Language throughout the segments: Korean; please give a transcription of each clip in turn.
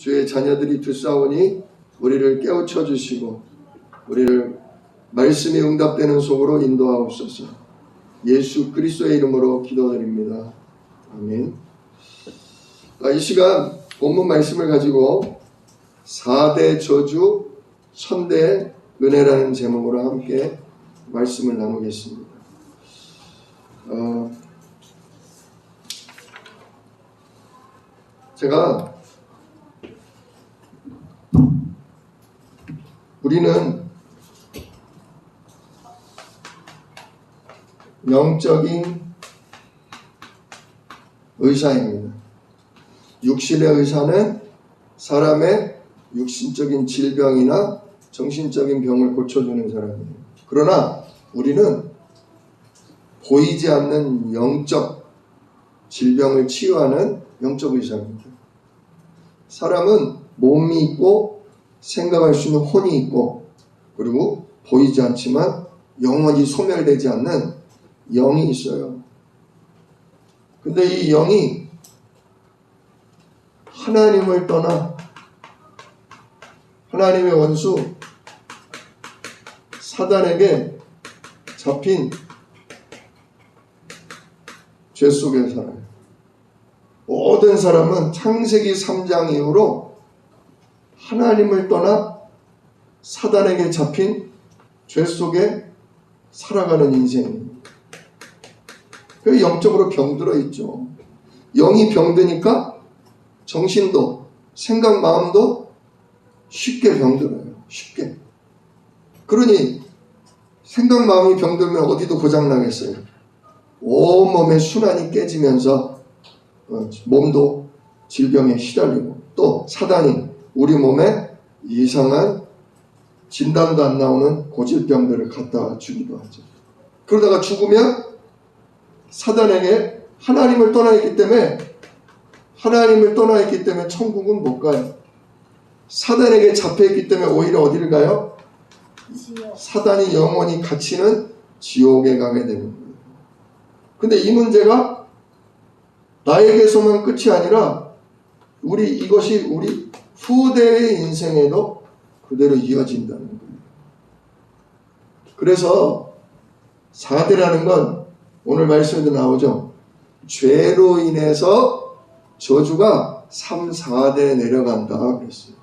주의 자녀들이 듣사오니 우리를 깨우쳐 주시고 우리를 말씀에 응답되는 속으로 인도하옵소서. 예수 그리스도의 이름으로 기도드립니다. 아멘. 이 시간 본문 말씀을 가지고 4대 저주 천대 은혜라는 제목으로 함께 말씀을 나누겠습니다. 제가 우리는 영적인 의사입니다. 육신의 의사는 사람의 육신적인 질병이나 정신적인 병을 고쳐주는 사람이에요. 그러나 우리는 보이지 않는 영적 질병을 치유하는 영적 의사입니다. 사람은 몸이 있고 생각할 수 있는 혼이 있고 그리고 보이지 않지만 영원히 소멸되지 않는 영이 있어요. 근데 이 영이 하나님을 떠나 하나님의 원수 사단에게 잡힌 죄 속에 살아요. 모든 사람은 창세기 3장 이후로 하나님을 떠나 사단에게 잡힌 죄 속에 살아가는 인생입니다. 그래서 영적으로 병들어 있죠. 영이 병드니까 정신도 생각 마음도 쉽게 병들어요. 쉽게. 그러니 생각 마음이 병들면 어디도 고장나겠어요. 온몸의 순환이 깨지면서 몸도 질병에 시달리고 또 사단이 우리 몸에 이상한 진단도 안 나오는 고질병들을 갖다 주기도 하죠. 그러다가 죽으면 사단에게 하나님을 떠나 있기 때문에 천국은 못 가요. 사단에게 잡혀있기 때문에 오히려 어디를 가요? 지옥. 사단이 영원히 갇히는 지옥에 가게 되는 거예요. 근데 이 문제가 나에게서만 끝이 아니라 이것이 우리 후대의 인생에도 그대로 이어진다는 거예요. 그래서 4대라는 건 오늘 말씀에도 나오죠. 죄로 인해서 저주가 3, 4대 내려간다 그랬어요.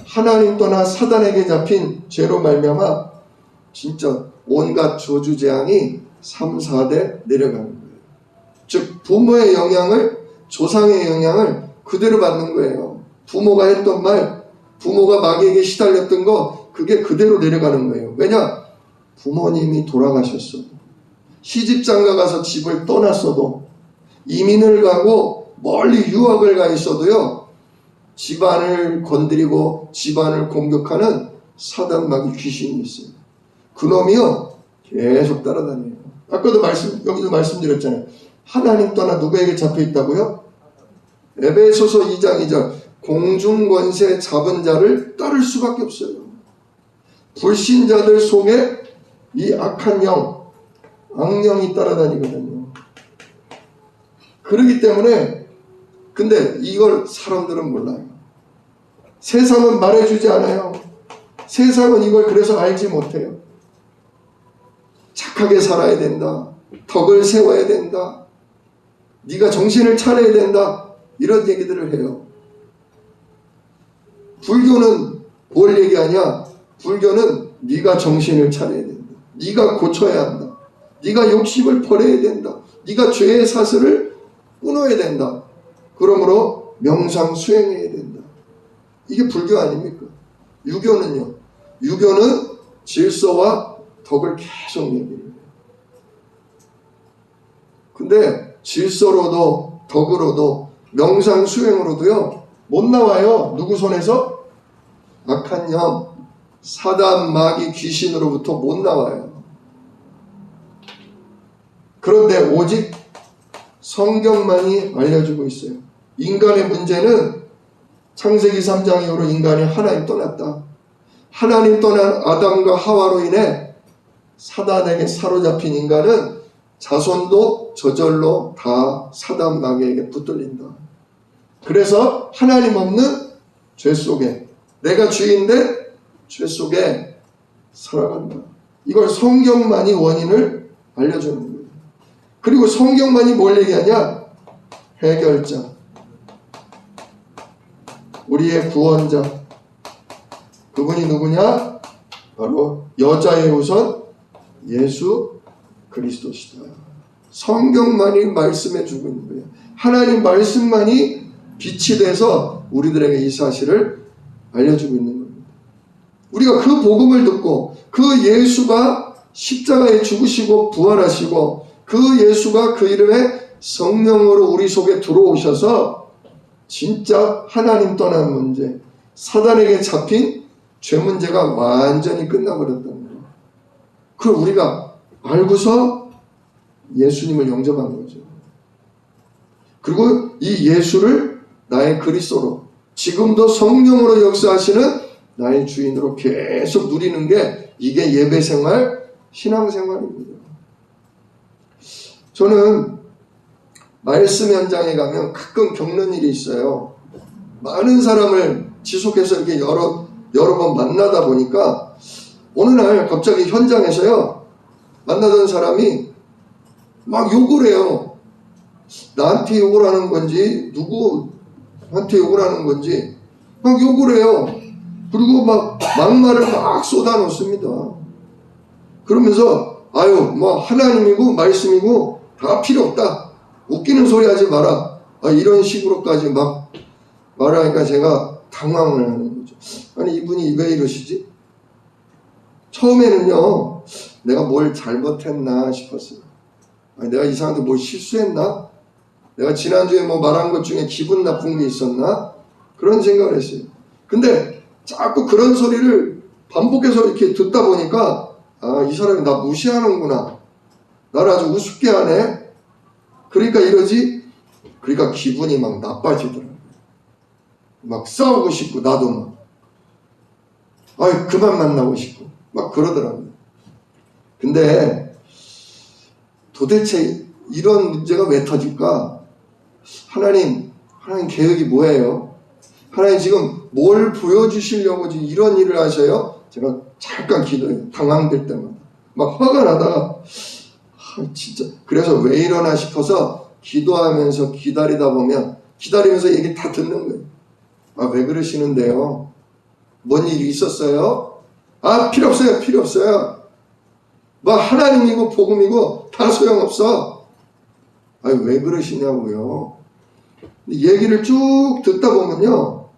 하나님 떠나 사단에게 잡힌 죄로 말미암아 진짜 온갖 저주 재앙이 3, 4대 내려가는 거예요. 즉 부모의 영향을 조상의 영향을 그대로 받는 거예요. 부모가 했던 말, 부모가 마귀에게 시달렸던 거 그게 그대로 내려가는 거예요. 왜냐? 부모님이 돌아가셨어도 시집장가 가서 집을 떠났어도 이민을 가고 멀리 유학을 가 있어도요. 집안을 건드리고 집안을 공격하는 사단 마귀 귀신이 있어요. 그놈이요. 계속 따라다녀요. 아까도 여기도 말씀드렸잖아요. 하나님 떠나 누구에게 잡혀있다고요? 에베소서 2장 2절 공중권세 잡은 자를 따를 수밖에 없어요. 불신자들 속에 이 악한 영, 악령이 따라다니거든요. 그렇기 때문에 근데 이걸 사람들은 몰라요. 세상은 말해주지 않아요. 세상은 이걸 그래서 알지 못해요. 착하게 살아야 된다. 덕을 세워야 된다. 네가 정신을 차려야 된다. 이런 얘기들을 해요. 불교는 뭘 얘기하냐? 불교는 네가 정신을 차려야 된다. 네가 고쳐야 한다. 네가 욕심을 버려야 된다. 네가 죄의 사슬을 끊어야 된다. 그러므로 명상 수행해야 된다. 이게 불교 아닙니까? 유교는요. 유교는 질서와 덕을 계속 얘기해요. 근데 질서로도 덕으로도 명상 수행으로도요. 못 나와요. 누구 손에서? 악한 영, 사단, 마귀, 귀신으로부터 못 나와요. 그런데 오직 성경만이 알려주고 있어요. 인간의 문제는 창세기 3장 이후로 인간이 하나님 떠났다. 하나님 떠난 아담과 하와로 인해 사단에게 사로잡힌 인간은 자손도 저절로 다 사단 마귀에게 붙들린다. 그래서 하나님 없는 죄 속에, 내가 주인인데 죄 속에 살아간다. 이걸 성경만이 원인을 알려주는 거예요. 그리고 성경만이 뭘 얘기하냐? 해결자, 우리의 구원자. 그분이 누구냐? 바로 여자의 우선 예수 그리스도시다. 성경만이 말씀해 주고 있는 거예요. 하나님 말씀만이 빛이 돼서 우리들에게 이 사실을 알려주고 있는 겁니다. 우리가 그 복음을 듣고 그 예수가 십자가에 죽으시고 부활하시고 그 예수가 그 이름에 성령으로 우리 속에 들어오셔서 진짜 하나님 떠난 문제, 사단에게 잡힌 죄 문제가 완전히 끝나버렸다는 거예요. 그걸 우리가 알고서 예수님을 영접한 거죠. 그리고 이 예수를 나의 그리스도로, 지금도 성령으로 역사하시는 나의 주인으로 계속 누리는 게 이게 예배생활, 신앙생활입니다. 저는 말씀 현장에 가면 가끔 겪는 일이 있어요. 많은 사람을 지속해서 이렇게 여러 번 만나다 보니까 어느 날 갑자기 현장에서요, 만나던 사람이 막 욕을 해요. 나한테 욕을 하는 건지 누구한테 욕을 하는 건지 막 욕을 해요. 그리고 막 막말을 막 쏟아놓습니다. 그러면서 아유 뭐 하나님이고 말씀이고 다 필요 없다, 웃기는 소리 하지 마라, 이런 식으로까지 막 말하니까 제가 당황을 하는 거죠. 아니 이분이 왜 이러시지? 처음에는요 내가 뭘 잘못했나 싶었어요. 내가 이상하게 뭘 실수했나? 내가 지난주에 뭐 말한 것 중에 기분 나쁜 게 있었나? 그런 생각을 했어요. 근데 자꾸 그런 소리를 반복해서 이렇게 듣다 보니까 이 사람이 나 무시하는구나, 나를 아주 우습게 하네, 그러니까 이러지. 그러니까 기분이 막 나빠지더라고요. 막 싸우고 싶고, 나도 막 그만 만나고 싶고 막 그러더라고요. 근데 도대체 이런 문제가 왜 터질까? 하나님 계획이 뭐예요? 하나님 지금 뭘 보여주시려고 지금 이런 일을 하셔요? 제가 잠깐 기도해요. 당황될 때마다 막 화가 나다가 진짜 그래서 왜 이러나 싶어서 기도하면서 기다리다 보면, 기다리면서 얘기 다 듣는 거예요. 왜 그러시는데요? 뭔 일이 있었어요? 필요 없어요. 뭐 하나님이고 복음이고 다 소용없어. 왜 그러시냐고요. 얘기를 쭉 듣다 보면요,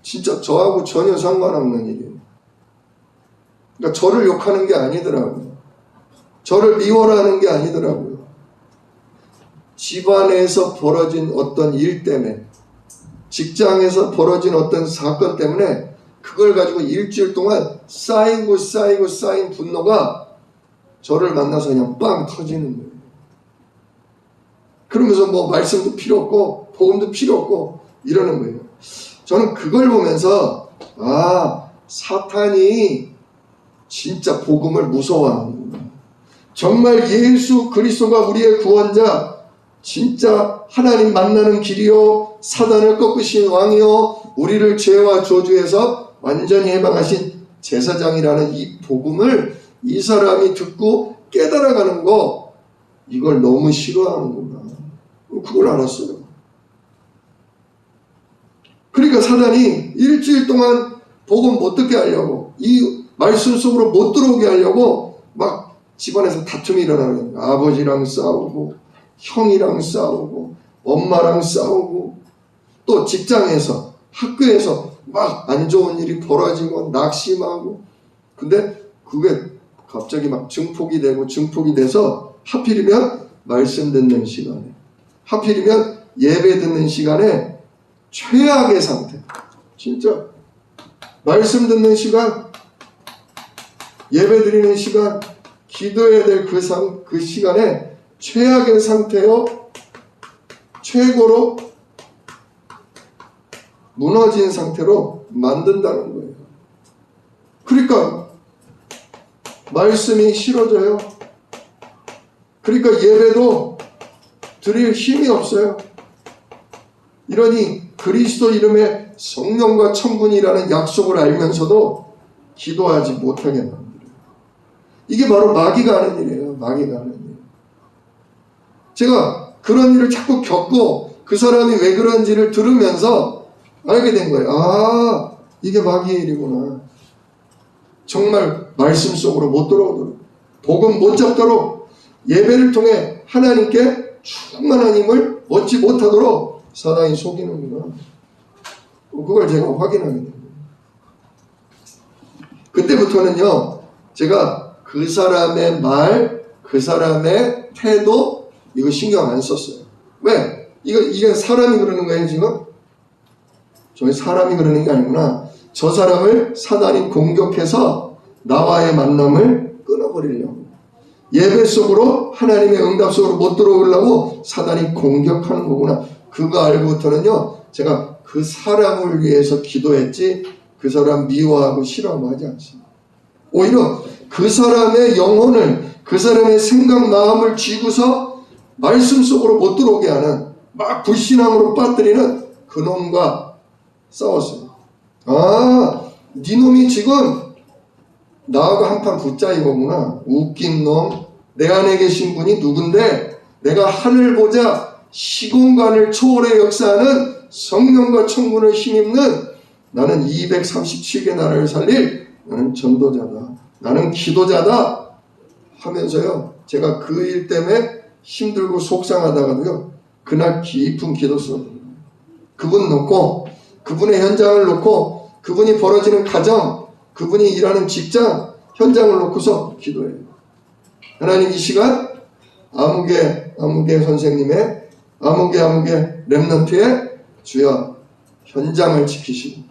진짜 저하고 전혀 상관없는 일이에요. 그러니까 저를 욕하는 게 아니더라고요. 저를 미워하는 게 아니더라고요. 집안에서 벌어진 어떤 일 때문에, 직장에서 벌어진 어떤 사건 때문에 그걸 가지고 일주일 동안 쌓인 분노가 저를 만나서 그냥 빵 터지는 거예요. 그러면서 뭐 말씀도 필요 없고 복음도 필요 없고 이러는 거예요. 저는 그걸 보면서 사탄이 진짜 복음을 무서워하는구나. 정말 예수 그리스도가 우리의 구원자, 진짜 하나님 만나는 길이요, 사단을 꺾으신 왕이요, 우리를 죄와 저주에서 완전히 해방하신 제사장이라는 이 복음을 이 사람이 듣고 깨달아가는 거, 이걸 너무 싫어하는구나. 그걸 알았어요. 그러니까 사단이 일주일 동안 복음 못 듣게 하려고, 이 말씀 속으로 못 들어오게 하려고 막 집안에서 다툼이 일어나는 거예요. 아버지랑 싸우고, 형이랑 싸우고, 엄마랑 싸우고, 또 직장에서, 학교에서 막 안 좋은 일이 벌어지고 낙심하고. 근데 그게 갑자기 막 증폭이 돼서 하필이면 말씀 듣는 시간에, 하필이면 예배 듣는 시간에 최악의 상태, 진짜 말씀 듣는 시간, 예배 드리는 시간, 기도해야 될 그 시간에 최악의 상태요, 최고로 무너진 상태로 만든다는 거예요. 그러니까 말씀이 싫어져요. 그러니까 예배도 드릴 힘이 없어요. 이러니 그리스도 이름에 성령과 천군이라는 약속을 알면서도 기도하지 못하게 만들어요. 이게 바로 마귀가 하는 일이에요. 마귀가 하는 일. 제가 그런 일을 자꾸 겪고 그 사람이 왜 그런지를 들으면서 알게 된 거예요. 아, 이게 마귀의 일이구나. 정말 말씀 속으로 못 들어오도록, 복음 못 잡도록, 예배를 통해 하나님께 충만한 힘을 얻지 못하도록 사단이 속이는구나. 그걸 제가 확인하게 됩니다. 그때부터는요, 제가 그 사람의 말, 그 사람의 태도, 이거 신경 안 썼어요. 왜? 이게 사람이 그러는 거예요, 지금? 저희 사람이 그러는 게 아니구나. 저 사람을 사단이 공격해서 나와의 만남을 끊어버리려고. 예배 속으로 하나님의 응답 속으로 못 들어오려고 사단이 공격하는 거구나. 그거 알고부터는요, 제가 그 사람을 위해서 기도했지 그 사람 미워하고 싫어하지 않습니다. 오히려 그 사람의 영혼을, 그 사람의 생각, 마음을 쥐고서 말씀 속으로 못 들어오게 하는, 막 불신앙으로 빠뜨리는 그놈과 싸웠어요. 아, 네 놈이 지금 나하고 한판 붙자 이거구나. 웃긴 놈. 내 안에 계신 분이 누군데 내가 하늘 보자 시공간을 초월해 역사하는 성령과 천군을 힘입는, 나는 237개 나라를 살릴 나는 전도자다. 나는 기도자다 하면서요, 제가 그 일 때문에 힘들고 속상하다가도요, 그날 깊은 기도 써. 그분 놓고, 그분의 현장을 놓고, 그분이 벌어지는 가정, 그분이 일하는 직장, 현장을 놓고서 기도해요. 하나님, 이 시간 아무개 선생님의 아무개 렘넌트의 주여 현장을 지키시고,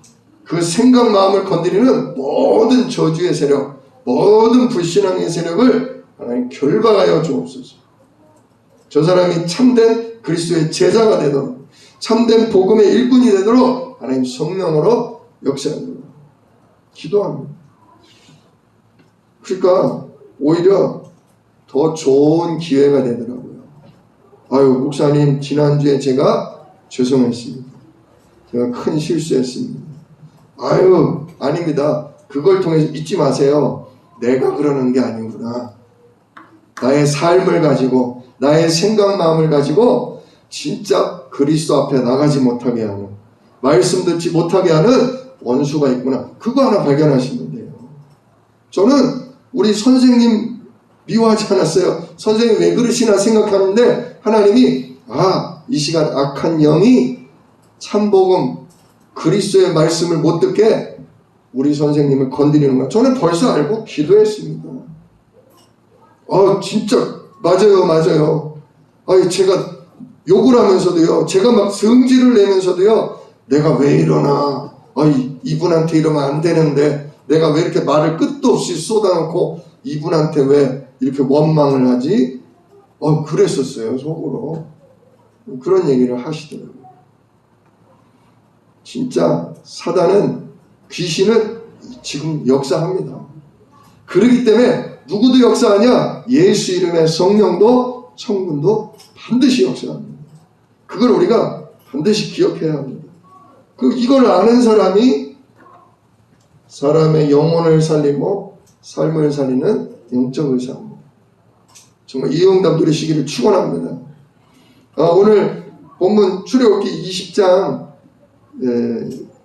그 생각 마음을 건드리는 모든 저주의 세력, 모든 불신앙의 세력을 하나님 결박하여 주옵소서. 저 사람이 참된 그리스도의 제자가 되도록, 참된 복음의 일꾼이 되도록 하나님 성령으로 역사합니다. 기도합니다. 그러니까 오히려 더 좋은 기회가 되더라고요. 아유, 목사님, 지난주에 제가 죄송했습니다. 제가 큰 실수했습니다. 아유, 아닙니다. 그걸 통해서 잊지 마세요. 내가 그러는 게 아니구나. 나의 삶을 가지고, 나의 생각 마음을 가지고 진짜 그리스도 앞에 나가지 못하게 하는, 말씀 듣지 못하게 하는 원수가 있구나. 그거 하나 발견하시면 돼요. 저는 우리 선생님 미워하지 않았어요. 선생님 왜 그러시나 생각하는데 하나님이 이 시간 악한 영이 참복음 그리스도의 말씀을 못 듣게 우리 선생님을 건드리는 거야. 저는 벌써 알고 기도했습니다. 진짜 맞아요. 제가 욕을 하면서도요, 제가 막 성질을 내면서도요, 내가 왜 이러나, 이분한테 이러면 안 되는데 내가 왜 이렇게 말을 끝도 없이 쏟아놓고 이분한테 왜 이렇게 원망을 하지? 그랬었어요, 속으로. 그런 얘기를 하시더라고요. 진짜 사단은, 귀신은 지금 역사합니다. 그렇기 때문에 누구도 역사하냐? 예수 이름의 성령도 천군도 반드시 역사합니다. 그걸 우리가 반드시 기억해야 합니다. 이걸 아는 사람이 사람의 영혼을 살리고 삶을 살리는 영적 의사입니다. 정말 이 응답 누리시기를 축원합니다. 오늘 본문 출애굽기 20장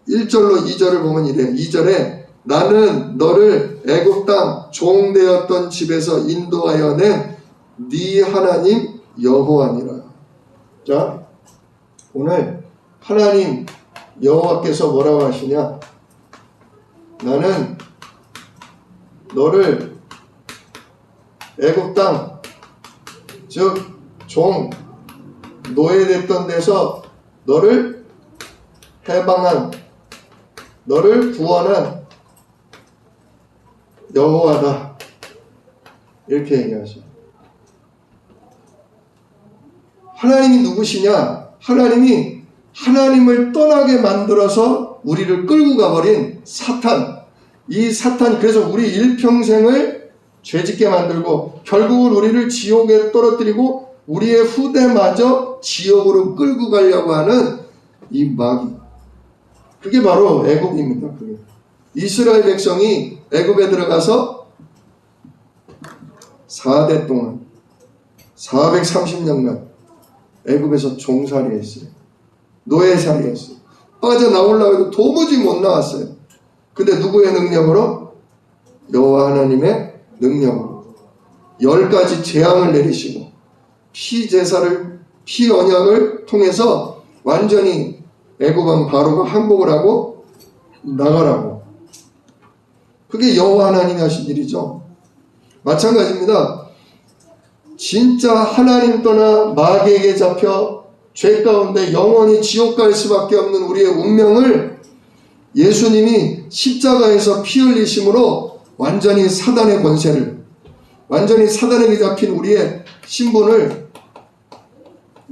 1절로 2절을 보면 이래요. 2절에 나는 너를 애굽 땅 종되었던 집에서 인도하여 낸 네 하나님 여호와니라. 자, 오늘 하나님 여호와께서 뭐라고 하시냐? 나는 너를 애굽 땅, 즉 종, 노예됐던 데서 너를 해방한, 너를 구원한 여호와다, 이렇게 얘기하죠. 하나님이 누구시냐? 하나님이 하나님을 떠나게 만들어서 우리를 끌고 가버린 사탄. 이 사탄, 그래서 우리 일평생을 죄짓게 만들고 결국은 우리를 지옥에 떨어뜨리고 우리의 후대마저 지옥으로 끌고 가려고 하는 이 마귀. 그게 바로 애굽입니다. 그게. 이스라엘 백성이 애굽에 들어가서 4대 동안 430년간 애굽에서 종살이 했어요. 노예살이 했어요. 빠져나오려고 해도 도무지 못 나왔어요. 근데 누구의 능력으로? 여호와 하나님의 능력으로 10가지 재앙을 내리시고 피제사를 피 언약을 통해서 완전히 애굽왕 바로가 항복을 하고 나가라고. 그게 여호와 하나님이 하신 일이죠. 마찬가지입니다. 진짜 하나님 떠나 마귀에게 잡혀 죄 가운데 영원히 지옥 갈 수밖에 없는 우리의 운명을 예수님이 십자가에서 피 흘리심으로 완전히 사단의 권세를, 완전히 사단에게 잡힌 우리의 신분을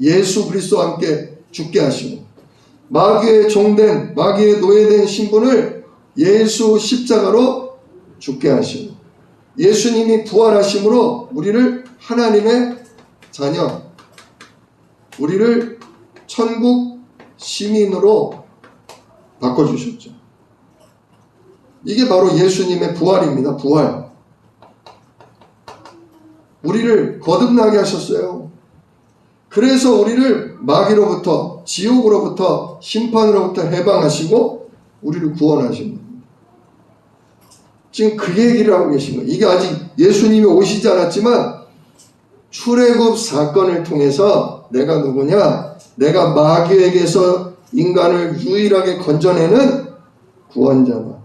예수 그리스도와 함께 죽게 하시고, 마귀의 종된, 마귀의 노예된 신분을 예수 십자가로 죽게 하시고, 예수님이 부활하심으로 우리를 하나님의 자녀, 우리를 천국 시민으로 바꿔주셨죠. 이게 바로 예수님의 부활입니다. 부활. 우리를 거듭나게 하셨어요. 그래서 우리를 마귀로부터, 지옥으로부터, 심판으로부터 해방하시고 우리를 구원하신 겁니다. 지금 그 얘기를 하고 계신 거예요. 이게 아직 예수님이 오시지 않았지만 출애굽 사건을 통해서 내가 누구냐? 내가 마귀에게서 인간을 유일하게 건져내는 구원자다.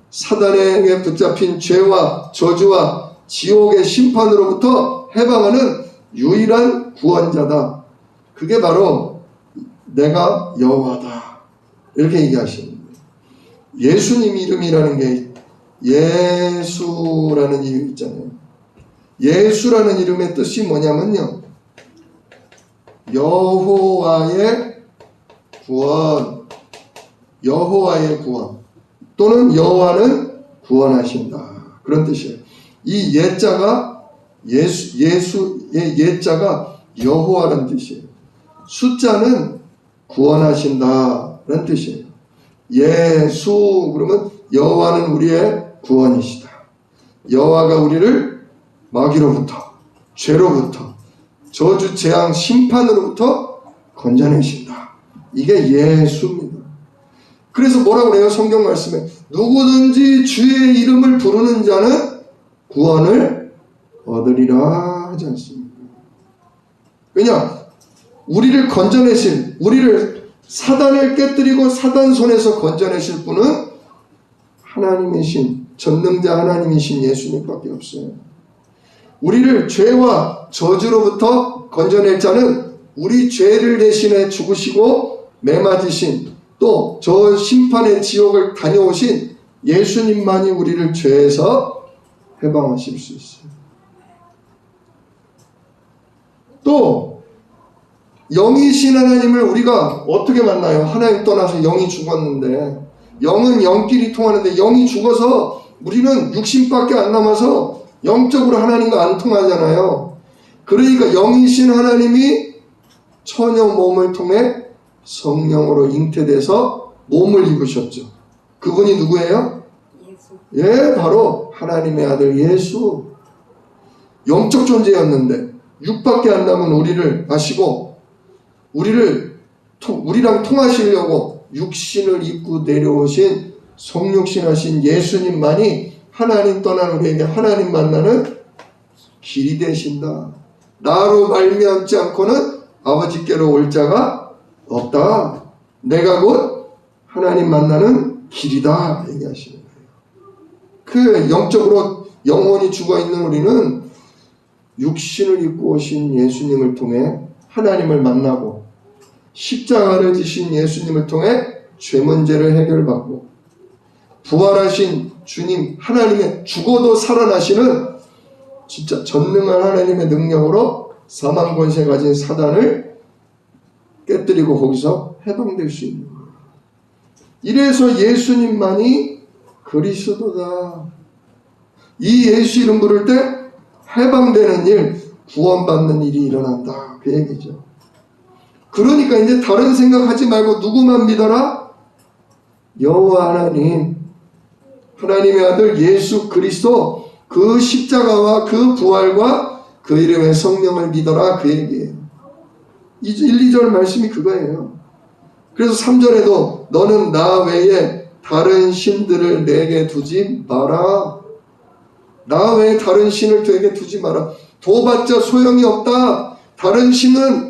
사단에게 붙잡힌 죄와 저주와 지옥의 심판으로부터 해방하는 유일한 구원자다. 그게 바로 내가 여호와다. 이렇게 얘기하시는 거예요. 예수님 이름이라는 게 예수라는 이름 있잖아요. 예수라는 이름의 뜻이 뭐냐면요, 여호와의 구원, 여호와의 구원 또는 여호와는 구원하신다, 그런 뜻이에요. 이 예자가 예수의 예자가 여호와라는 뜻이에요. 숫자는 구원하신다라는 뜻이에요. 예수 그러면 여호와는 우리의 구원이시다. 여호와가 우리를 마귀로부터, 죄로부터, 저주, 재앙, 심판으로부터 건져내신다. 이게 예수입니다. 그래서 뭐라고 그래요? 성경 말씀에 누구든지 주의 이름을 부르는 자는 구원을 얻으리라 하지 않습니까? 왜냐? 우리를 건져내실, 우리를 사단을 깨뜨리고 사단 손에서 건져내실 분은 하나님이신, 전능자 하나님이신 예수님밖에 없어요. 우리를 죄와 저주로부터 건져낼 자는 우리 죄를 대신해 죽으시고 매맞으신, 또 저 심판의 지옥을 다녀오신 예수님만이 우리를 죄에서 해방하실 수 있어요. 또 영이신 하나님을 우리가 어떻게 만나요? 하나님 떠나서 영이 죽었는데, 영은 영끼리 통하는데 영이 죽어서 우리는 육신밖에 안 남아서 영적으로 하나님과 안 통하잖아요. 그러니까 영이신 하나님이 처녀 몸을 통해 성령으로 잉태돼서 몸을 입으셨죠. 그분이 누구예요? 예수. 예, 바로 하나님의 아들 예수. 영적 존재였는데 육밖에 안 남은 우리를 아시고 우리랑 통하시려고 육신을 입고 내려오신 성육신하신 예수님만이 하나님 떠난 우리에게 하나님 만나는 길이 되신다. 나로 말미암지 않고는 아버지께로 올 자가 없다. 내가 곧 하나님 만나는 길이다 얘기하시는 거예요. 그 영적으로 영원히 죽어있는 우리는 육신을 입고 오신 예수님을 통해 하나님을 만나고, 십자가를 지신 예수님을 통해 죄 문제를 해결받고, 부활하신 주님 하나님의 죽어도 살아나시는 진짜 전능한 하나님의 능력으로 사망 권세 가진 사단을 깨뜨리고 거기서 해방될 수 있는 거예요. 이래서 예수님만이 그리스도다. 이 예수 이름 부를 때 해방되는 일, 구원받는 일이 일어난다, 그 얘기죠. 그러니까 이제 다른 생각하지 말고 누구만 믿어라? 여호와 하나님, 하나님의 아들 예수 그리스도, 그 십자가와 그 부활과 그 이름의 성령을 믿어라, 그 얘기예요. 1, 2절 말씀이 그거예요. 그래서 3절에도 너는 나 외에 다른 신들을 내게 두지 마라. 나 외에 다른 신을 내게 두지 마라. 도봤자 소용이 없다. 다른 신은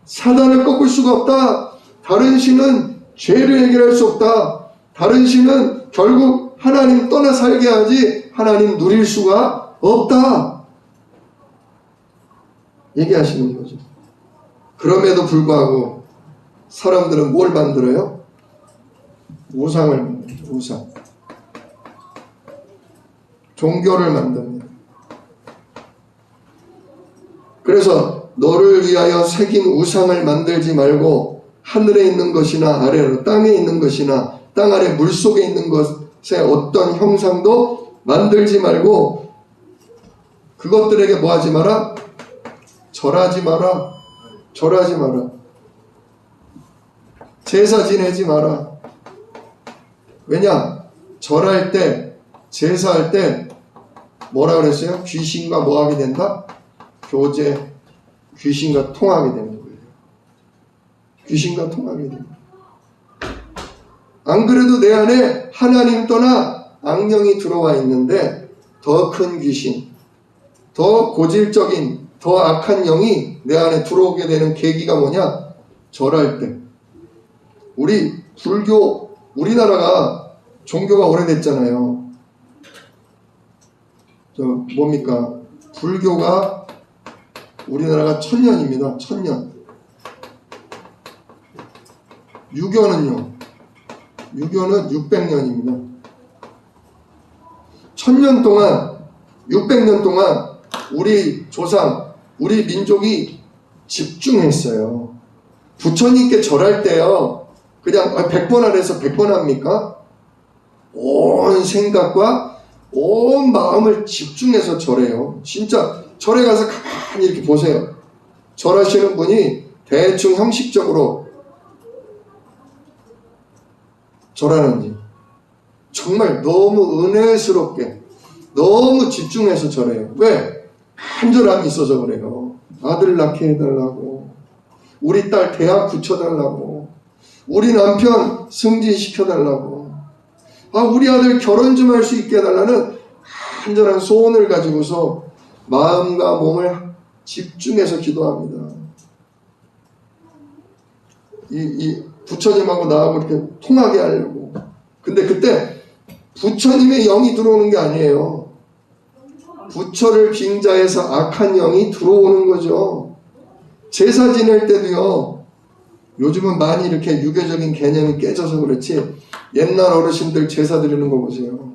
사단을 꺾을 수가 없다. 다른 신은 죄를 해결할 수 없다. 다른 신은 결국 하나님 떠나 살게 하지 하나님 누릴 수가 없다. 얘기하시는 거죠. 그럼에도 불구하고 사람들은 뭘 만들어요? 우상을 만들어요. 우상. 종교를 만듭니다. 그래서 너를 위하여 새긴 우상을 만들지 말고 하늘에 있는 것이나 아래로 땅에 있는 것이나 땅 아래 물속에 있는 것의 어떤 형상도 만들지 말고 그것들에게 뭐 하지 마라? 절하지 마라. 절하지 마라. 제사 지내지 마라. 왜냐? 절할 때, 제사할 때 뭐라 그랬어요? 귀신과 뭐 하게 된다? 교제, 귀신과 통하게 되는 거예요. 귀신과 통하게 됩니다. 안 그래도 내 안에 하나님 떠나 악령이 들어와 있는데 더 큰 귀신, 더 고질적인, 더 악한 영이 내 안에 들어오게 되는 계기가 뭐냐? 절할 때. 우리 불교, 우리나라가 종교가 오래됐잖아요. 뭡니까? 불교가 우리나라가 1000년입니다. 1000년. 유교는요? 유교는 600년입니다. 1000년 동안, 600년 동안 우리 조상, 우리 민족이 집중했어요. 부처님께 절할 때요, 그냥 100번 안에서 100번 합니까? 온 생각과 온 마음을 집중해서 절해요. 진짜 절에 가서 가만히 이렇게 보세요. 절하시는 분이 대충 형식적으로 절하는지 정말 너무 은혜스럽게 너무 집중해서 절해요. 왜? 간절함이 있어서 그래요. 아들 낳게 해달라고, 우리 딸 대학 붙여달라고, 우리 남편 승진시켜달라고, 우리 아들 결혼 좀 할 수 있게 해달라는 간절한 소원을 가지고서 마음과 몸을 집중해서 기도합니다. 이 부처님하고 나하고 이렇게 통하게 하려고. 근데 그때 부처님의 영이 들어오는 게 아니에요. 부처를 빙자해서 악한 영이 들어오는 거죠. 제사 지낼 때도요, 요즘은 많이 이렇게 유교적인 개념이 깨져서 그렇지 옛날 어르신들 제사 드리는 거 보세요.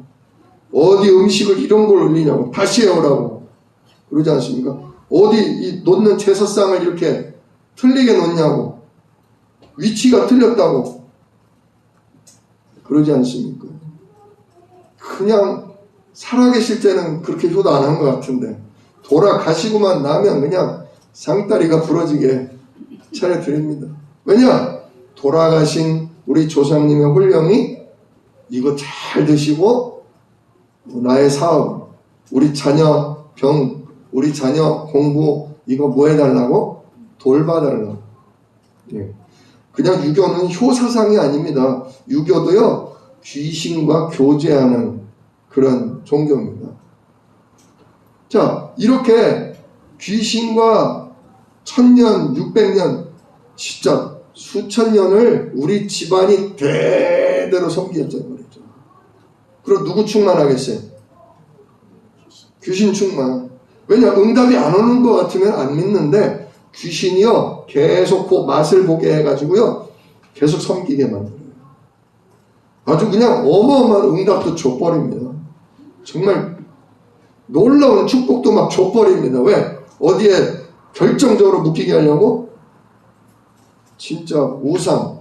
어디 음식을 이런 걸 올리냐고, 다시 해오라고 그러지 않습니까? 어디 이 놓는 제사상을 이렇게 틀리게 놓냐고, 위치가 틀렸다고 그러지 않습니까? 그냥 살아계실 때는 그렇게 효도 안 한 것 같은데 돌아가시고만 나면 그냥 상다리가 부러지게 차려드립니다. 왜냐? 돌아가신 우리 조상님의 홀령이 이거 잘 드시고 나의 사업, 우리 자녀 병, 우리 자녀 공부 이거 뭐 해달라고? 돌봐달라고. 예. 그냥 유교는 효사상이 아닙니다. 유교도요, 귀신과 교제하는 그런 종교입니다. 자, 이렇게 귀신과 1000년, 600년, 진짜 수천 년을 우리 집안이 대대로 섬기었잖아요. 그럼 누구 충만하겠어요? 귀신 충만. 왜냐? 응답이 안 오는 것 같으면 안 믿는데 귀신이요 계속 그 맛을 보게 해가지고요 계속 섬기게 만들어요. 아주 그냥 어마어마한 응답도 줘버립니다. 정말 놀라운 축복도 막 줘버립니다. 왜? 어디에 결정적으로 묶이게 하려고? 진짜 우상,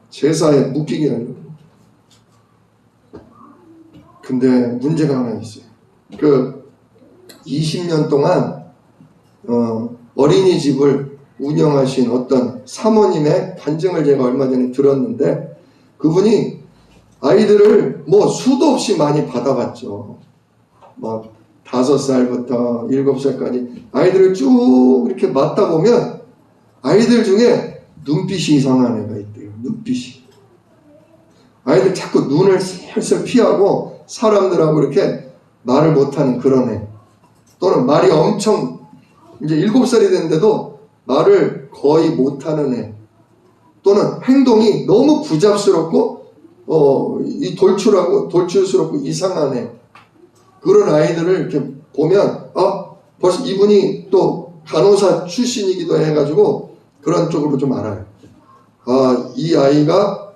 제사에 묶이게 하려고. 근데 문제가 하나 있어요. 그 20년 동안 어린이집을 운영하신 어떤 사모님의 간증을 제가 얼마 전에 들었는데, 그분이 아이들을 뭐 수도 없이 많이 받아봤죠. 막 5살부터 7살까지 아이들을 쭉 이렇게 맞다 보면 아이들 중에 눈빛이 이상한 애가 있대요. 눈빛이. 아이들 자꾸 눈을 슬슬 피하고 사람들하고 이렇게 말을 못하는 그런 애. 또는 말이 엄청 이제 7살이 됐는데도 말을 거의 못하는 애. 또는 행동이 너무 부잡스럽고 이 돌출스럽고 이상한 애. 그런 아이들을 이렇게 보면 벌써 이분이 또 간호사 출신이기도 해가지고 그런 쪽으로 좀 알아요. 이 아이가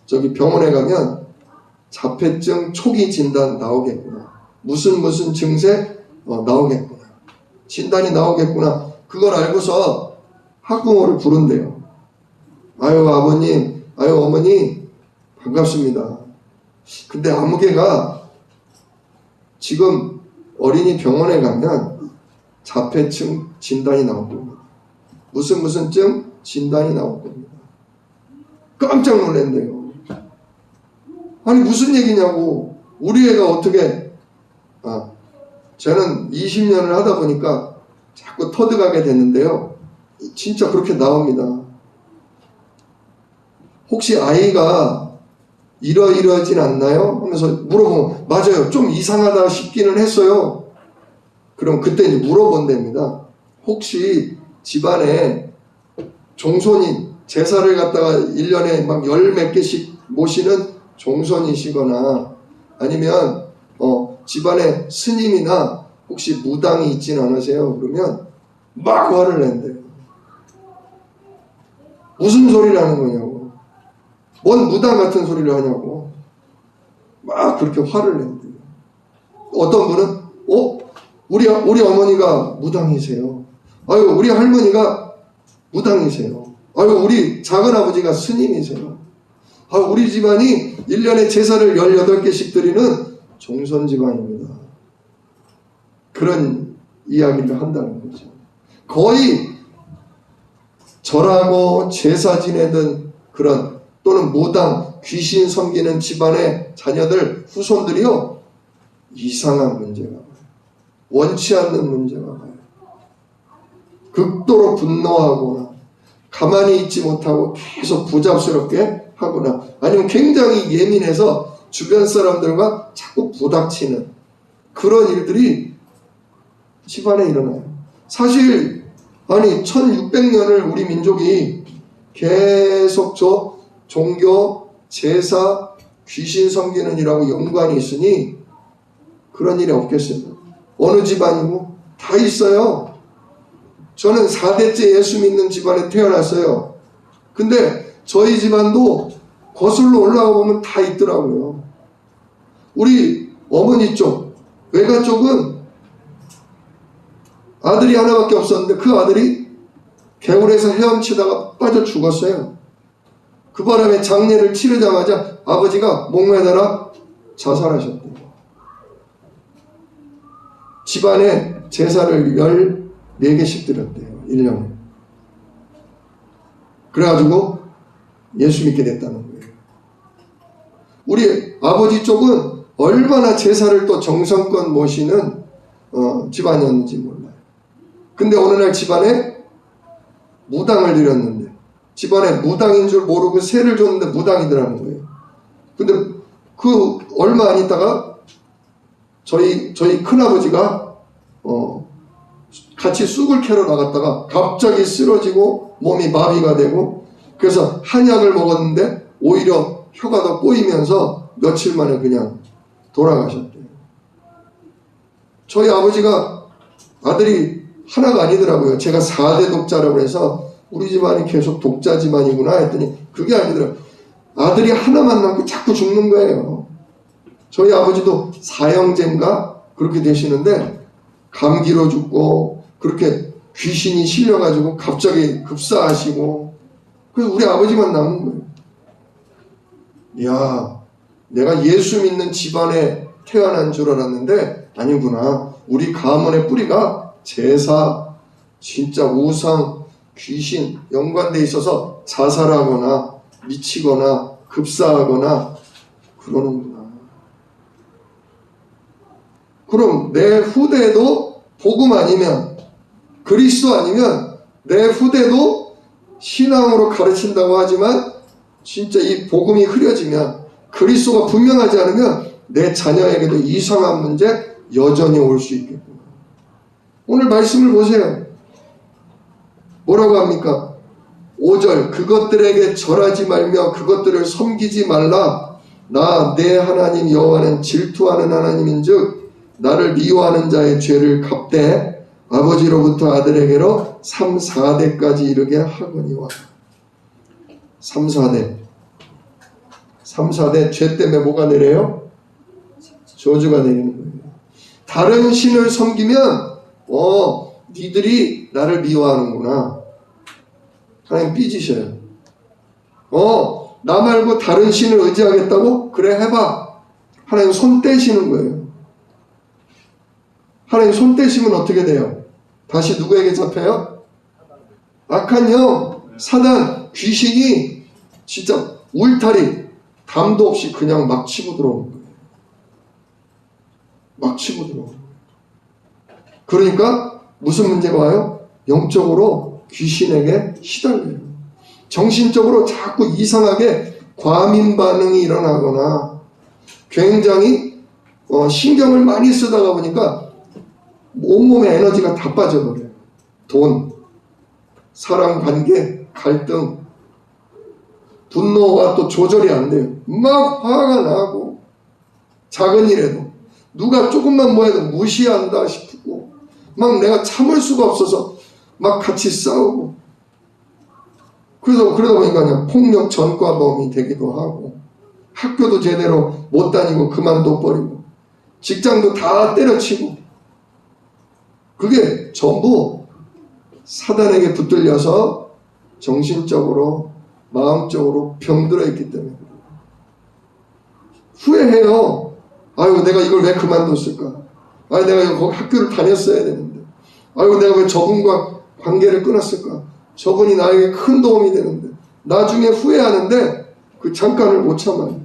저기 병원에 가면 자폐증 초기 진단 나오겠구나. 무슨 증세 나오겠구나. 진단이 나오겠구나. 그걸 알고서 학부모를 부른대요. 아유 아버님, 아유 어머니 반갑습니다. 근데 아무개가 지금 어린이 병원에 가면 자폐증 진단이 나올 겁니다. 무슨 증 진단이 나올 겁니다. 깜짝 놀란대요. 아니 무슨 얘기냐고. 우리 애가 어떻게 저는 20년을 하다 보니까 자꾸 터득하게 됐는데요. 진짜 그렇게 나옵니다. 혹시 아이가 이러이러하진 않나요? 하면서 물어보면 맞아요. 좀 이상하다 싶기는 했어요. 그럼 그때 이제 물어본답니다. 혹시 집안에 종손인 제사를 갖다가 1년에 막 10몇 개씩 모시는 종손이시거나 아니면 집안에 스님이나 혹시 무당이 있진 않으세요? 그러면 막 화를 낸대요. 무슨 소리를 하는 거냐고. 뭔 무당 같은 소리를 하냐고. 막 그렇게 화를 낸대요. 어떤 분은 우리 어머니가 무당이세요. 아유 우리 할머니가 무당이세요. 아유 우리 작은아버지가 스님이세요. 아유 우리 집안이 1년에 제사를 18개씩 드리는 종손 집안입니다. 그런 이야기를 한다는 거죠. 거의 절하고 제사 지내던 그런 또는 무당, 귀신 섬기는 집안의 자녀들, 후손들이요 이상한 문제가 와요. 원치 않는 문제가 와요. 극도로 분노하거나 가만히 있지 못하고 계속 부잡스럽게 하거나 아니면 굉장히 예민해서 주변 사람들과 자꾸 부닥치는 그런 일들이 집안에 일어나요. 사실 1600년을 우리 민족이 계속 저 종교, 제사, 귀신 섬기는 일하고 연관이 있으니 그런 일이 없겠어요. 어느 집안이고 다 있어요. 저는 4대째 예수 믿는 집안에 태어났어요. 근데 저희 집안도 거슬러 올라가 보면 다 있더라고요. 우리 어머니 쪽, 외가 쪽은 아들이 하나밖에 없었는데 그 아들이 개울에서 헤엄치다가 빠져 죽었어요. 그 바람에 장례를 치르자마자 아버지가 목매달아 자살하셨대요. 집안에 제사를 14개씩 드렸대요. 1년에. 그래가지고 예수 믿게 됐다는 거예요. 우리 아버지 쪽은 얼마나 제사를 또 정성껏 모시는 집안이었는지 몰라요. 근데 어느 날 집안에 무당을 드렸는데 집안에 무당인 줄 모르고 세를 줬는데 무당이더라는 거예요. 근데 그 얼마 안 있다가 저희 큰아버지가 같이 쑥을 캐러 나갔다가 갑자기 쓰러지고 몸이 마비가 되고 그래서 한약을 먹었는데 오히려 혀가 더 꼬이면서 며칠 만에 그냥 돌아가셨대요. 저희 아버지가 아들이 하나가 아니더라고요. 제가 4대 독자라고 해서 우리 집안이 계속 독자 집안이구나 했더니 그게 아니더라고요. 아들이 하나만 낳고 자꾸 죽는 거예요. 저희 아버지도 사형제인가 그렇게 되시는데 감기로 죽고 그렇게 귀신이 실려가지고 갑자기 급사하시고 그래서 우리 아버지만 남은 거예요. 이야, 내가 예수 믿는 집안에 태어난 줄 알았는데 아니구나. 우리 가문의 뿌리가 제사, 진짜 우상, 귀신, 연관돼 있어서 자살하거나 미치거나 급사하거나 그러는구나. 그럼 내 후대도 복음 아니면, 그리스도 아니면 내 후대도 신앙으로 가르친다고 하지만 진짜 이 복음이 흐려지면, 그리스도가 분명하지 않으면 내 자녀에게도 이상한 문제 여전히 올 수 있겠구나. 오늘 말씀을 보세요. 뭐라고 합니까? 5절, 그것들에게 절하지 말며 그것들을 섬기지 말라. 나 내 하나님 여호와는 질투하는 하나님인즉 나를 미워하는 자의 죄를 갚되 아버지로부터 아들에게로 3, 4대까지 이르게 하거니와. 3, 4대. 3, 4대 죄 때문에 뭐가 내려요? 저주가 내리는 거예요. 다른 신을 섬기면 니들이 나를 미워하는구나. 하나님 삐지셔요. 나 말고 다른 신을 의지하겠다고? 그래 해봐. 하나님 손 떼시는 거예요. 하나님 손 떼시면 어떻게 돼요? 다시 누구에게 잡혀요? 악한 영, 사단, 귀신이 진짜 울타리, 담도 없이 그냥 막 치고 들어오는 거예요. 막 치고 들어오는 거예요. 그러니까 무슨 문제가 와요? 영적으로 귀신에게 시달려요. 정신적으로 자꾸 이상하게 과민 반응이 일어나거나 굉장히 신경을 많이 쓰다가 보니까 온몸에 에너지가 다 빠져버려요. 돈, 사람 관계, 갈등, 분노가 또 조절이 안 돼요. 막 화가 나고 작은 일에도 누가 조금만 뭐 해도 무시한다 싶고 막 내가 참을 수가 없어서 막 같이 싸우고, 그래서 그러다 보니까 그냥 폭력 전과범이 되기도 하고, 학교도 제대로 못 다니고 그만둬 버리고, 직장도 다 때려치고, 그게 전부 사단에게 붙들려서 정신적으로 마음적으로 병들어 있기 때문에 후회해요. 아유, 내가 이걸 왜 그만뒀을까? 아유, 내가 거기 학교를 다녔어야 되는데, 아유, 내가 왜 저분과 관계를 끊었을까? 저분이 나에게 큰 도움이 되는데. 나중에 후회하는데 그 잠깐을 못 참아요.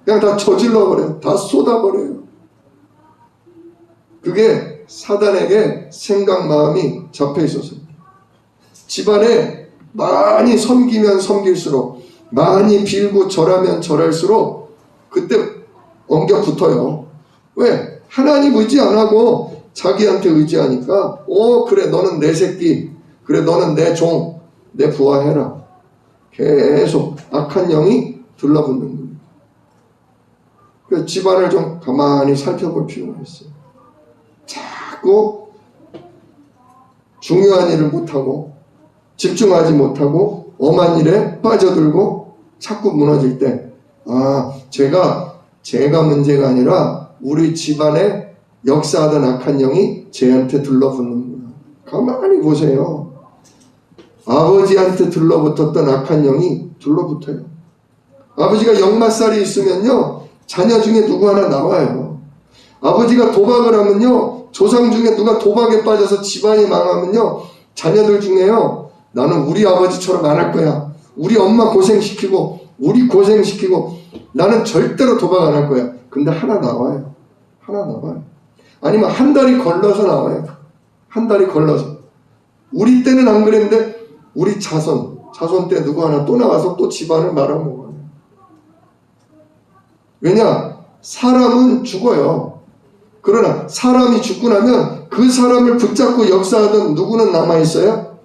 그냥 다 저질러 버려요. 다 쏟아버려요. 그게 사단에게 생각 마음이 잡혀 있어서. 집안에 많이 섬기면 섬길수록, 많이 빌고 절하면 절할수록 그때 엉겨 붙어요. 왜? 하나님 의지 안 하고 자기한테 의지하니까, 그래 너는 내 새끼, 그래 너는 내 종, 내 부하해라. 계속 악한 영이 들러붙는 거예요. 그래서 집안을 좀 가만히 살펴볼 필요가 있어요. 자꾸 중요한 일을 못하고 집중하지 못하고 엄한 일에 빠져들고 자꾸 무너질 때, 제가 문제가 아니라 우리 집안에 역사하던 악한 영이 쟤한테 들러붙는구나. 가만히 보세요. 아버지한테 들러붙었던 악한 영이 들러붙어요. 아버지가 역마살이 있으면요, 자녀 중에 누구 하나 나와요. 아버지가 도박을 하면요, 조상 중에 누가 도박에 빠져서 집안이 망하면요, 자녀들 중에요, 나는 우리 아버지처럼 안 할 거야. 우리 엄마 고생시키고 우리 고생시키고 나는 절대로 도박 안 할 거야. 근데 하나 나와요. 하나 나와요. 아니면 한 달이 걸러서 나와요. 한 달이 걸러서. 우리 때는 안 그랬는데 우리 자손 때 누구 하나 또 나와서 또 집안을 말아먹어요. 왜냐? 사람은 죽어요. 그러나 사람이 죽고 나면 그 사람을 붙잡고 역사하던 누구는 남아있어요?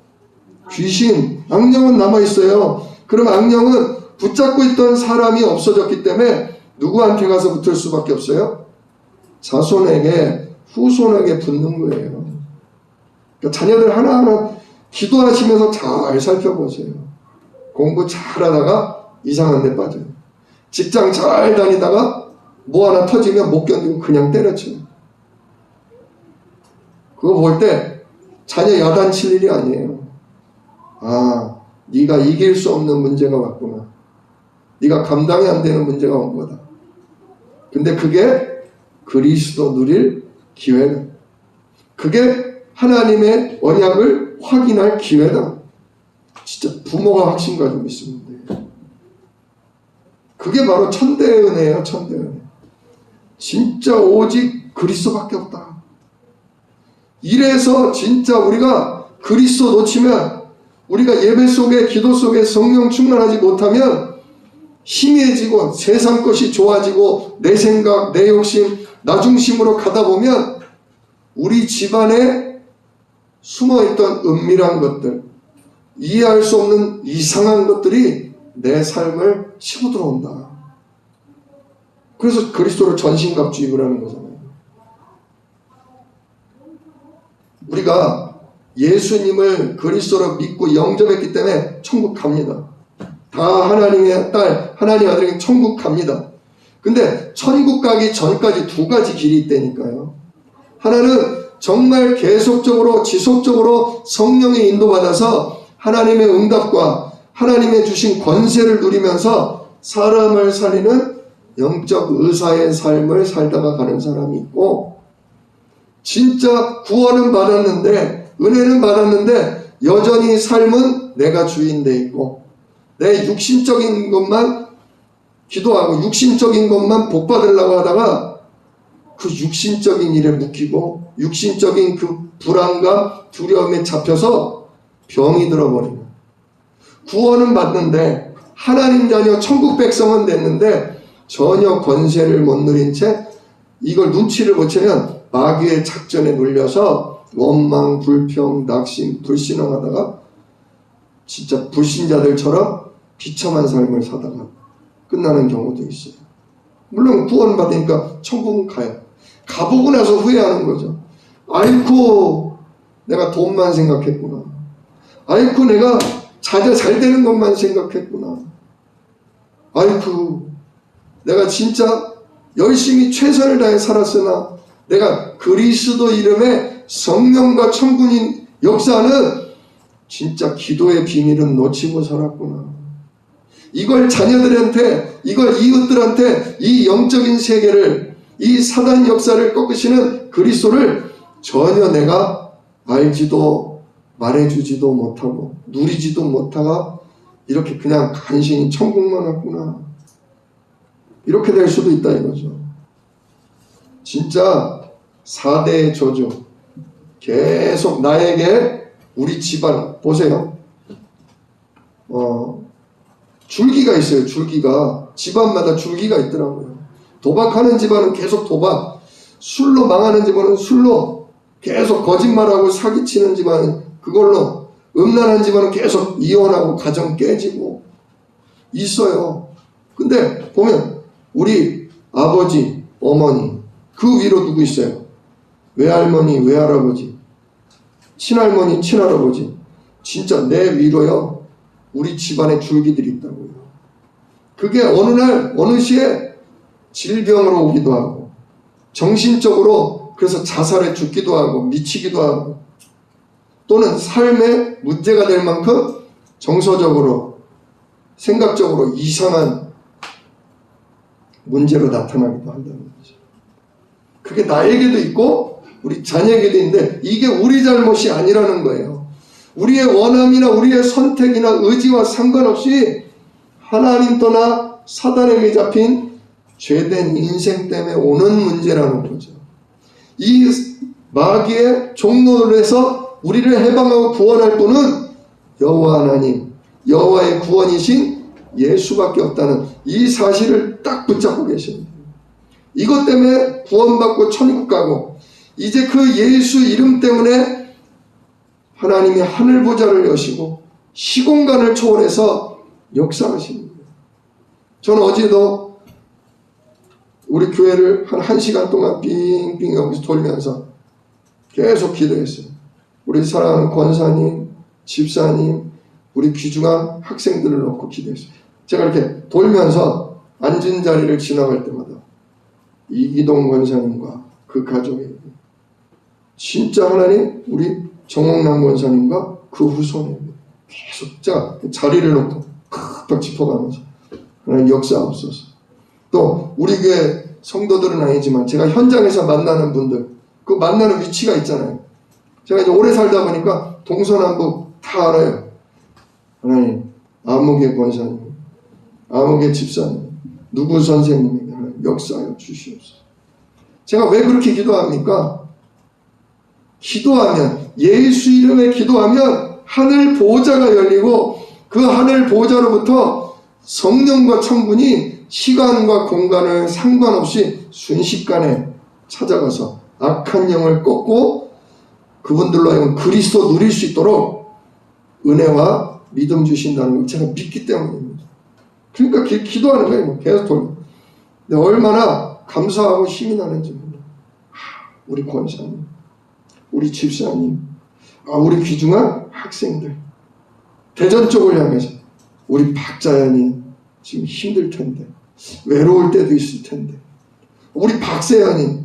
귀신, 악령은 남아있어요. 그럼 악령은 붙잡고 있던 사람이 없어졌기 때문에 누구한테 가서 붙을 수밖에 없어요? 자손에게, 후손에게 붙는 거예요. 그러니까 자녀들 하나하나 기도하시면서 잘 살펴보세요. 공부 잘하다가 이상한 데 빠져요. 직장 잘 다니다가 뭐 하나 터지면 못 견디고 그냥 때려쳐요. 그거 볼 때 자녀 야단칠 일이 아니에요. 네가 이길 수 없는 문제가 왔구나. 네가 감당이 안 되는 문제가 온 거다. 근데 그게 그리스도 누릴 기회다. 그게 하나님의 언약을 확인할 기회다. 진짜 부모가 확신 가지고 있으면 돼요. 그게 바로 천대의 은혜예요. 천대의 은혜. 진짜 오직 그리스도밖에 없다. 이래서 진짜 우리가 그리스도 놓치면, 우리가 예배 속에 기도 속에 성령 충만하지 못하면 희미해지고 세상 것이 좋아지고 내 생각, 내 욕심, 나 중심으로 가다 보면 우리 집안에 숨어있던 은밀한 것들, 이해할 수 없는 이상한 것들이 내 삶을 치고 들어온다. 그래서 그리스도를 전신갑주입을 하는 거잖아요. 우리가 예수님을 그리스도로 믿고 영접했기 때문에 천국 갑니다. 다 하나님의 딸, 하나님의 아들에게 천국 갑니다. 근데 천국 가기 전까지 두 가지 길이 있다니까요. 하나는 정말 계속적으로 지속적으로 성령의 인도받아서 하나님의 응답과 하나님의 주신 권세를 누리면서 사람을 살리는 영적 의사의 삶을 살다가 가는 사람이 있고, 진짜 구원은 받았는데, 은혜는 받았는데 여전히 삶은 내가 주인 돼 있고 내 육신적인 것만 기도하고 육신적인 것만 복받으려고 하다가 그 육신적인 일에 묶이고 육신적인 그 불안과 두려움에 잡혀서 병이 들어버리는, 구원은 받는데 하나님 자녀 천국 백성은 됐는데 전혀 권세를 못 누린 채 이걸 눈치를 못 채면 마귀의 작전에 눌려서 원망, 불평, 낙심, 불신앙하다가 진짜 불신자들처럼 비참한 삶을 사다가 끝나는 경우도 있어요. 물론 구원받으니까 천국은 가요. 가보고 나서 후회하는 거죠. 아이쿠, 내가 돈만 생각했구나. 아이쿠, 내가 자자 잘 되는 것만 생각했구나. 아이쿠, 내가 진짜 열심히 최선을 다해 살았으나 내가 그리스도 이름에 성령과 천군인 역사는 진짜 기도의 비밀은 놓치고 살았구나. 이걸 자녀들한테, 이걸 이웃들한테 이 영적인 세계를, 이 사단 역사를 꺾으시는 그리스도를 전혀 내가 알지도 말해주지도 못하고 누리지도 못하가 이렇게 그냥 간신히 천국만 왔구나. 이렇게 될 수도 있다 이거죠. 진짜 4대의 저주 계속 나에게, 우리 집안 보세요. 줄기가 있어요. 줄기가 집안마다 줄기가 있더라고요. 도박하는 집안은 계속 도박, 술로 망하는 집안은 술로 계속 거짓말하고 사기치는 집안은 그걸로, 음란한 집안은 계속 이혼하고 가정 깨지고 있어요. 근데 보면 우리 아버지, 어머니 그 위로 누구 있어요? 외할머니, 외할아버지, 친할머니, 친할아버지. 진짜 내 위로요 우리 집안에 줄기들이 있다고요. 그게 어느 날 어느 시에 질병으로 오기도 하고 정신적으로 그래서 자살해 죽기도 하고 미치기도 하고, 또는 삶에 문제가 될 만큼 정서적으로 생각적으로 이상한 문제로 나타나기도 한다는 거죠. 그게 나에게도 있고 우리 자녀에게도 있는데 이게 우리 잘못이 아니라는 거예요. 우리의 원함이나 우리의 선택이나 의지와 상관없이 하나님 떠나 사단에 매잡힌 죄된 인생 때문에 오는 문제라는 거죠. 이 마귀의 종로를 해서 우리를 해방하고 구원할 분은 여호와 하나님, 여호와의 구원이신 예수밖에 없다는 이 사실을 딱 붙잡고 계십니다. 이것 때문에 구원받고 천국 가고, 이제 그 예수 이름 때문에 하나님이 하늘 보좌를 여시고 시공간을 초월해서 역사하십니다. 저는 어제도 우리 교회를 한 1시간 동안 빙빙 여기서 돌면서 계속 기도했어요. 우리 사랑하는 권사님, 집사님, 우리 귀중한 학생들을 놓고 기도했어요. 제가 이렇게 돌면서 앉은 자리를 지나갈 때마다 이기동 권사님과 그 가족에게, 진짜 하나님 우리 정옥남 권사님과 그 후손에게 계속 제가 자리를 놓고 탁탁 짚어가면서 하나님 역사하옵소서. 또 우리 교회 성도들은 아니지만 제가 현장에서 만나는 분들, 그 만나는 위치가 있잖아요. 제가 이제 오래 살다 보니까 동서남북 다 알아요. 하나님, 아무개 권사님, 아무개 집사님, 누구 선생님에게 하나님 역사하여 주시옵소서. 제가 왜 그렇게 기도합니까? 기도하면, 예수 이름에 기도하면 하늘 보좌가 열리고 그 하늘 보좌로부터 성령과 천군이 시간과 공간을 상관없이 순식간에 찾아가서 악한 영을 꺾고 그분들로 하여금 그리스도 누릴 수 있도록 은혜와 믿음 주신다는 걸 제가 믿기 때문입니다. 그러니까 기도하는 거예요. 계속 돌고. 근데 얼마나 감사하고 힘이 나는지 몰라요. 우리 권사님, 우리 집사님, 우리 귀중한 학생들, 대전 쪽을 향해서 우리 박자연이 지금 힘들 텐데, 외로울 때도 있을 텐데, 우리 박세연이,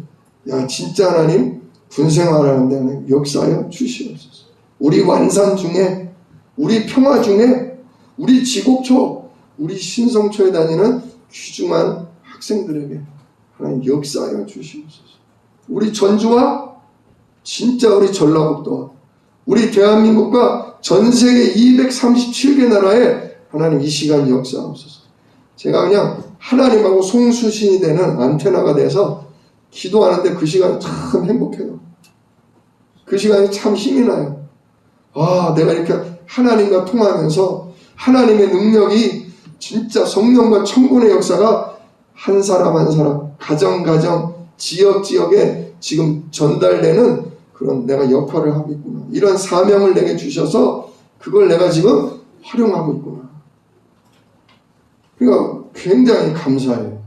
야 진짜 하나님 군생활하는데 하나님 역사하여 주시옵소서. 우리 완산 중에, 우리 평화 중에, 우리 지곡초, 우리 신성초에 다니는 귀중한 학생들에게 하나님 역사하여 주시옵소서. 우리 전주와 진짜 우리 전라북도와 우리 대한민국과 전세계 237개 나라에 하나님 이 시간 역사하옵소서. 제가 그냥 하나님하고 송수신이 되는 안테나가 돼서 기도하는데 그 시간이 참 행복해요. 그 시간이 참 힘이 나요. 내가 이렇게 하나님과 통하면서 하나님의 능력이 진짜 성령과 천군의 역사가 한 사람 한 사람, 가정 지역에 지금 전달되는 그런 내가 역할을 하고 있구나. 이런 사명을 내게 주셔서 그걸 내가 지금 활용하고 있구나. 그러니까 굉장히 감사해요.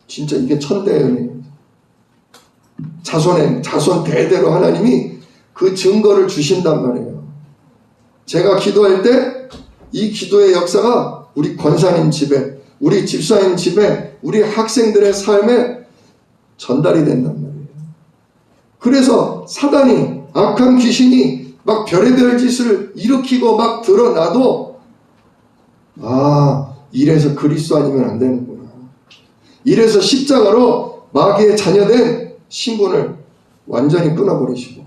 진짜 이게 천대의 은혜예요. 자손 대대로 하나님이 그 증거를 주신단 말이에요. 제가 기도할 때 이 기도의 역사가 우리 권사님 집에, 우리 집사님 집에, 우리 학생들의 삶에 전달이 된단 말이에요. 그래서 사단이, 악한 귀신이 막 별의별 짓을 일으키고 막 드러나도 이래서 그리스도 아니면 안 되는구나. 이래서 십자가로 마귀의 자녀된 신분을 완전히 끊어버리시고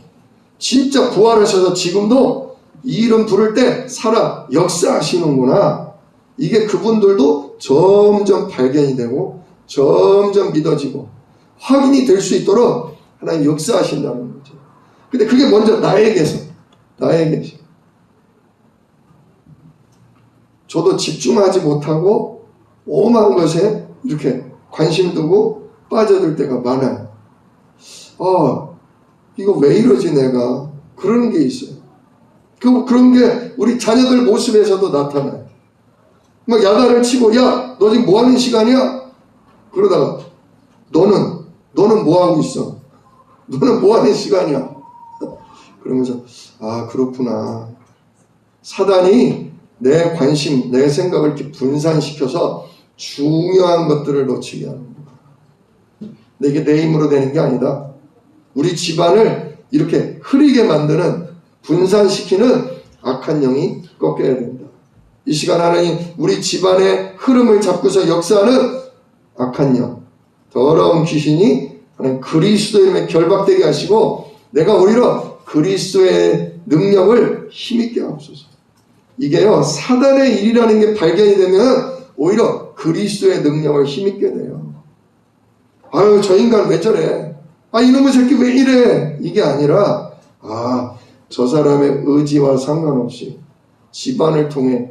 진짜 부활하셔서 지금도 이 이름 부를 때 살아 역사하시는구나. 이게 그분들도 점점 발견이 되고 점점 믿어지고 확인이 될 수 있도록 하나님 역사하신다는 거죠. 근데 그게 먼저 나에게서 저도 집중하지 못하고 오만 것에 이렇게 관심 두고 빠져들 때가 많아요. 이거 왜 이러지 내가? 그러는 게 있어요. 그런 게 우리 자녀들 모습에서도 나타나요. 막 야단을 치고, 야, 너 지금 뭐 하는 시간이야? 그러다가, 너는 뭐 하고 있어? 너는 뭐 하는 시간이야? 그러면서, 그렇구나. 사단이 내 관심, 내 생각을 이렇게 분산시켜서 중요한 것들을 놓치게 하는 거야. 근데 이게 내 힘으로 되는 게 아니다. 우리 집안을 이렇게 흐리게 만드는, 분산시키는 악한 영이 꺾여야 된다. 이 시간 하나님 우리 집안의 흐름을 잡고서 역사하는 악한 영, 더러운 귀신이 하나님 그리스도의 이름에 결박되게 하시고 내가 오히려 그리스도의 능력을 힘있게 하옵소서. 이게요, 사단의 일이라는 게 발견이 되면 오히려 그리스도의 능력을 힘있게 돼요. 저 인간 왜 저래? 이놈의 새끼 왜 이래? 이게 아니라 저 사람의 의지와 상관없이 집안을 통해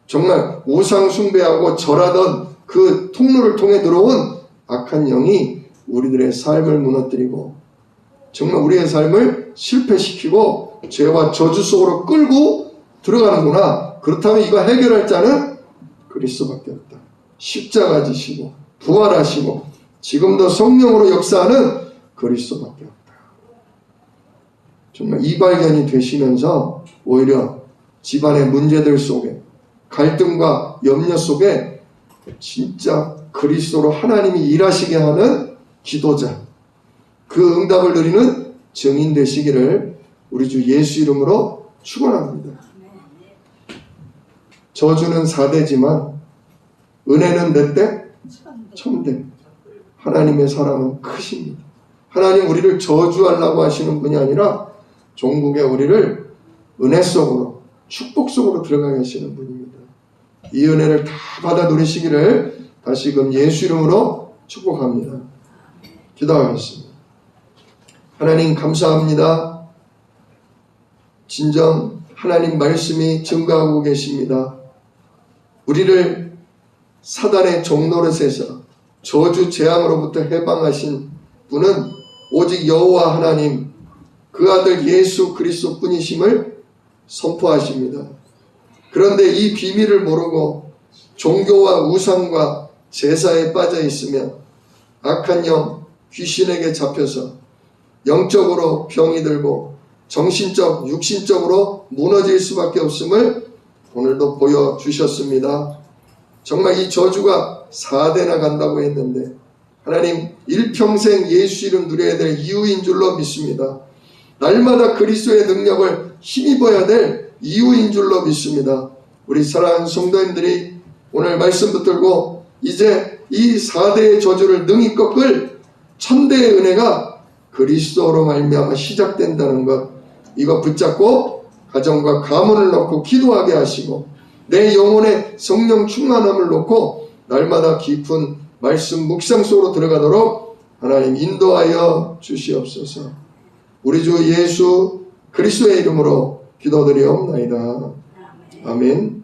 정말 우상 숭배하고 절하던 그 통로를 통해 들어온 악한 영이 우리들의 삶을 무너뜨리고 정말 우리의 삶을 실패시키고 죄와 저주 속으로 끌고 들어가는구나. 그렇다면 이거 해결할 자는 그리스도밖에 없다. 십자가 지시고 부활하시고 지금도 성령으로 역사하는 그리스도밖에 없다. 정말 이 발견이 되시면서 오히려 집안의 문제들 속에 갈등과 염려 속에 진짜 그리스도로 하나님이 일하시게 하는 기도자, 그 응답을 누리는 증인 되시기를 우리 주 예수 이름으로 축원합니다. 저주는 4대지만 은혜는 몇 대? 1000대. 하나님의 사랑은 크십니다. 하나님 우리를 저주하려고 하시는 분이 아니라 종국에 우리를 은혜 속으로, 축복 속으로 들어가게 하시는 분입니다. 이 은혜를 다 받아 누리시기를 다시금 예수 이름으로 축복합니다. 기도하겠습니다. 하나님 감사합니다. 진정 하나님 말씀이 증거하고 계십니다. 우리를 사단의 종노릇에서 저주 재앙으로부터 해방하신 분은 오직 여호와 하나님, 그 아들 예수 그리스도 뿐이심을 선포하십니다. 그런데 이 비밀을 모르고 종교와 우상과 제사에 빠져 있으면 악한 영, 귀신에게 잡혀서 영적으로 병이 들고 정신적, 육신적으로 무너질 수밖에 없음을 오늘도 보여주셨습니다. 정말 이 저주가 4대나 간다고 했는데 하나님 일평생 예수 이름 누려야 될 이유인 줄로 믿습니다. 날마다 그리스도의 능력을 힘입어야 될 이유인 줄로 믿습니다. 우리 사랑하는 성도님들이 오늘 말씀 붙들고 이제 이 4대의 저주를 능히 꺾을 천대의 은혜가 그리스도로 말미암아 시작된다는 것, 이거 붙잡고 가정과 가문을 놓고 기도하게 하시고 내 영혼의 성령 충만함을 놓고 날마다 깊은 말씀 묵상 속으로 들어가도록 하나님 인도하여 주시옵소서. 우리 주 예수 그리스도의 이름으로 기도드리옵나이다. 아멘.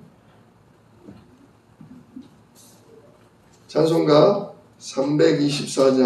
찬송가 324장